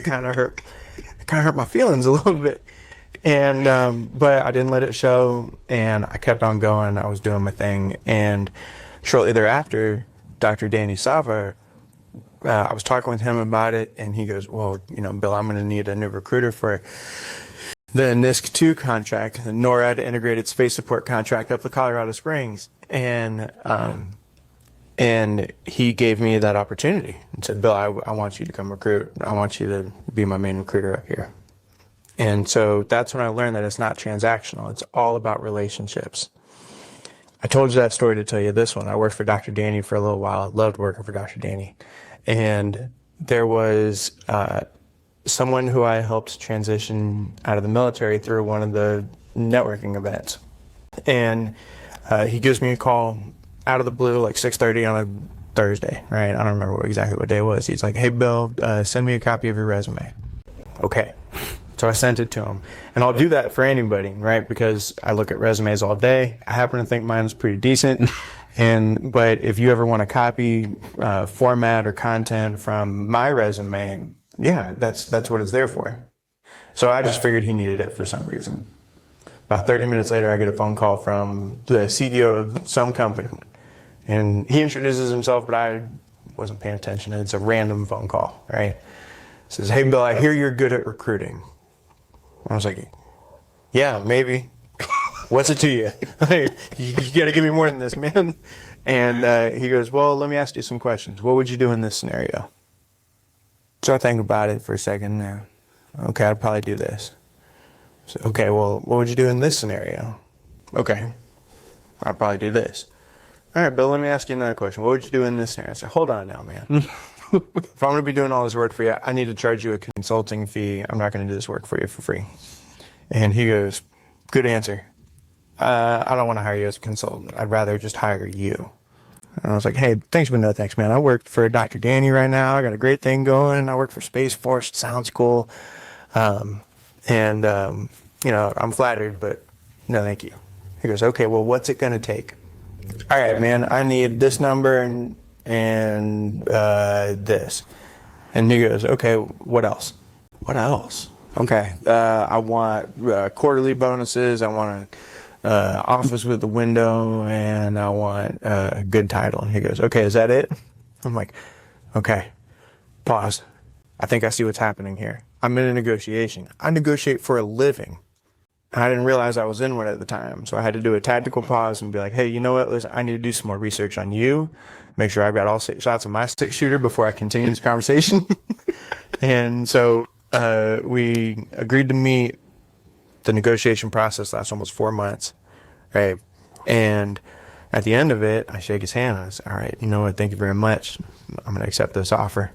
it kind of hurt my feelings a little bit. And, but I didn't let it show, and I kept on going. I was doing my thing. And shortly thereafter, Dr. Danny Sava, I was talking with him about it, and he goes, well, Bill, I'm going to need a new recruiter for the NISC 2 contract, the NORAD Integrated Space Support contract up to Colorado Springs. And he gave me that opportunity and said, Bill, I want you to come recruit. I want you to be my main recruiter up here. And so that's when I learned that it's not transactional. It's all about relationships. I told you that story to tell you this one. I worked for Dr. Danny for a little while. I loved working for Dr. Danny. And there was someone who I helped transition out of the military through one of the networking events. And he gives me a call out of the blue, like 6:30 on a Thursday, right? I don't remember exactly what day it was. He's like, hey, Bill, send me a copy of your resume. Okay. So I sent it to him. And I'll do that for anybody, right? Because I look at resumes all day. I happen to think mine is pretty decent. But if you ever want to copy format or content from my resume, yeah, that's what it's there for. So I just figured he needed it for some reason. About 30 minutes later, I get a phone call from the CEO of some company. And he introduces himself, but I wasn't paying attention. It's a random phone call, right? Says, hey, Bill, I hear you're good at recruiting. I was like, yeah, maybe. What's it to you? You got to give me more than this, man. And he goes, well, let me ask you some questions. What would you do in this scenario? So I think about it for a second. Okay, I'd probably do this. So, okay, well, what would you do in this scenario? Okay, I'd probably do this. All right, Bill, let me ask you another question. What would you do in this scenario? I said, hold on now, man. If I'm going to be doing all this work for you, I need to charge you a consulting fee. I'm not going to do this work for you for free. And he goes, good answer. I don't want to hire you as a consultant. I'd rather just hire you. And I was like, hey, thanks, but no thanks, man. I work for Dr. Danny right now. I got a great thing going. I work for Space Force. It sounds cool. I'm flattered, but no, thank you. He goes, okay, well, what's it going to take? All right, man, I need this number and this. And he goes, okay, what else? What else? Okay, I want quarterly bonuses. I want an office with a window, and I want a good title. And he goes, okay, is that it? I'm like, okay, pause. I think I see what's happening here. I'm in a negotiation. I negotiate for a living. And I didn't realize I was in one at the time. So I had to do a tactical pause and be like, hey, you know what? Listen, I need to do some more research on you. Make sure I've got all 6 shots of my 6-shooter before I continue this conversation. And so we agreed to meet. The negotiation process lasts almost 4 months, right? And at the end of it, I shake his hand. I say, all right, you know what? Thank you very much. I'm going to accept this offer.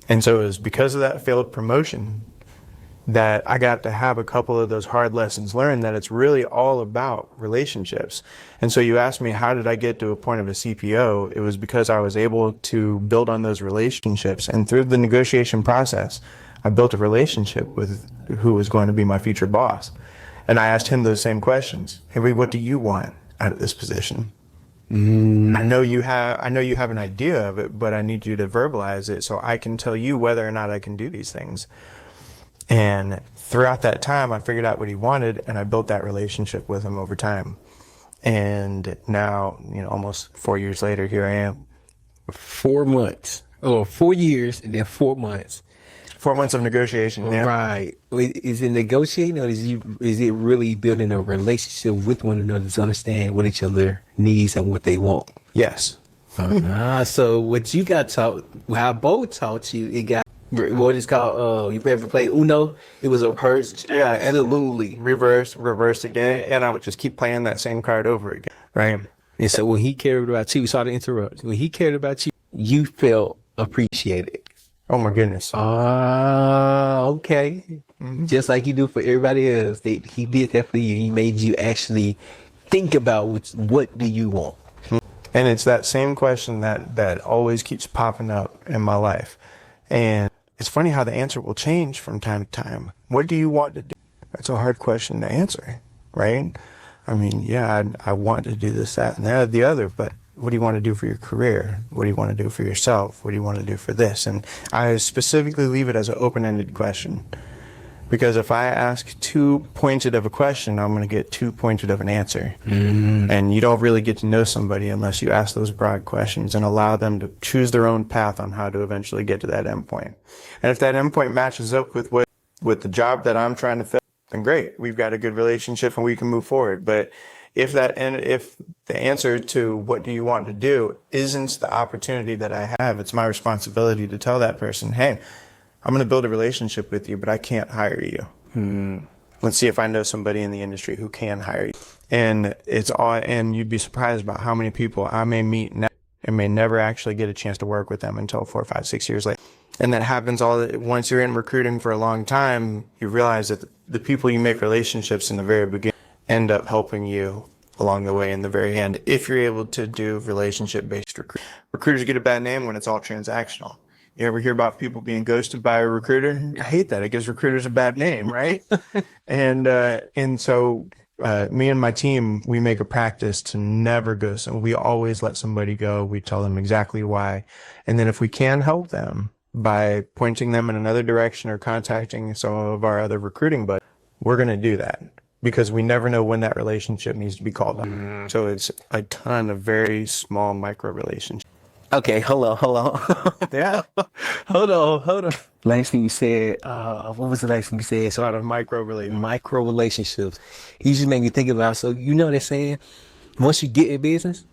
And so it was because of that failed promotion that I got to have a couple of those hard lessons learned, that it's really all about relationships. And so you asked me, how did I get to a point of a CPO? It was because I was able to build on those relationships. And through the negotiation process, I built a relationship with who was going to be my future boss. And I asked him those same questions. Hey, what do you want out of this position? I know you have an idea of it, but I need you to verbalize it so I can tell you whether or not I can do these things. And throughout that time, I figured out what he wanted, and I built that relationship with him over time. And now, almost 4 years later, here I am. 4 months. Oh, 4 years and then 4 months. 4 months of negotiation. Yeah. Right. Is it negotiating, or is it really building a relationship with one another to understand what each other needs and what they want? Yes. So what you got taught, how Bo taught you, it got what is called, you ever play Uno? It was a reverse. Yeah, absolutely. Reverse again. And I would just keep playing that same card over again. Right. And so when he cared about you, sorry to interrupt, when he cared about you, you felt appreciated. Oh my goodness. Okay. Mm-hmm. Just like you do for everybody else. He did that for you. He made you actually think about what do you want? And it's that same question that always keeps popping up in my life. And it's funny how the answer will change from time to time. What do you want to do? That's a hard question to answer, right? I mean, yeah, I want to do this, that, and the other, but what do you want to do for your career? What do you want to do for yourself? What do you want to do for this? And I specifically leave it as an open-ended question. Because if I ask too pointed of a question, I'm going to get too pointed of an answer. And you don't really get to know somebody unless you ask those broad questions and allow them to choose their own path on how to eventually get to that endpoint. And if that endpoint matches up with with the job that I'm trying to fill, then great. We've got a good relationship and we can move forward. But if the answer to what do you want to do isn't the opportunity that I have, it's my responsibility to tell that person, hey, I'm going to build a relationship with you, but I can't hire you. Let's see if I know somebody in the industry who can hire you. And and you'd be surprised about how many people I may meet now and may never actually get a chance to work with them until 4, 5, 6 years later. And that happens once you're in recruiting for a long time, you realize that the people you make relationships in the very beginning end up helping you along the way in the very end, if you're able to do relationship-based recruiting. Recruiters get a bad name when it's all transactional. You ever hear about people being ghosted by a recruiter? I hate that. It gives recruiters a bad name, right? And so me and my team, we make a practice to never ghost. And we always let somebody go. We tell them exactly why. And then if we can help them by pointing them in another direction or contacting some of our other recruiting buddies, we're going to do that. Because we never know when that relationship needs to be called up. So it's a ton of very small micro relationships. Okay, hold on. Yeah. hold on. Last thing you said, what was the last thing you said? So A lot of micro relationships. micro relationships. You just made me think about, so you know they're saying, once you get in business,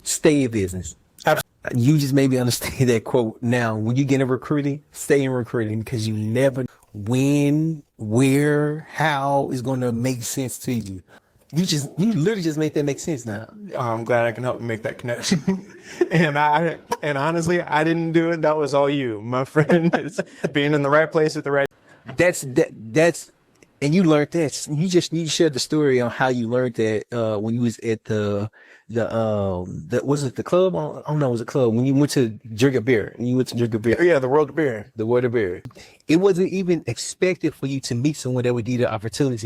stay in business. Absolutely. You just made me understand that quote. Now, when you get in recruiting, stay in recruiting, because you never know when, where, how is going to make sense to you. You literally just made that make sense now. I'm glad I can help you make that connection. and honestly, I didn't do it. That was all you, my friend. It's being in the right place at the right. That's and you learned that. You shared the story on how you learned that when you was at the was it the club? I don't know, it was a club when you went to drink a beer. And you went to drink a beer. Yeah, the World of Beer. The World of Beer. It wasn't even expected for you to meet someone that would give you the opportunity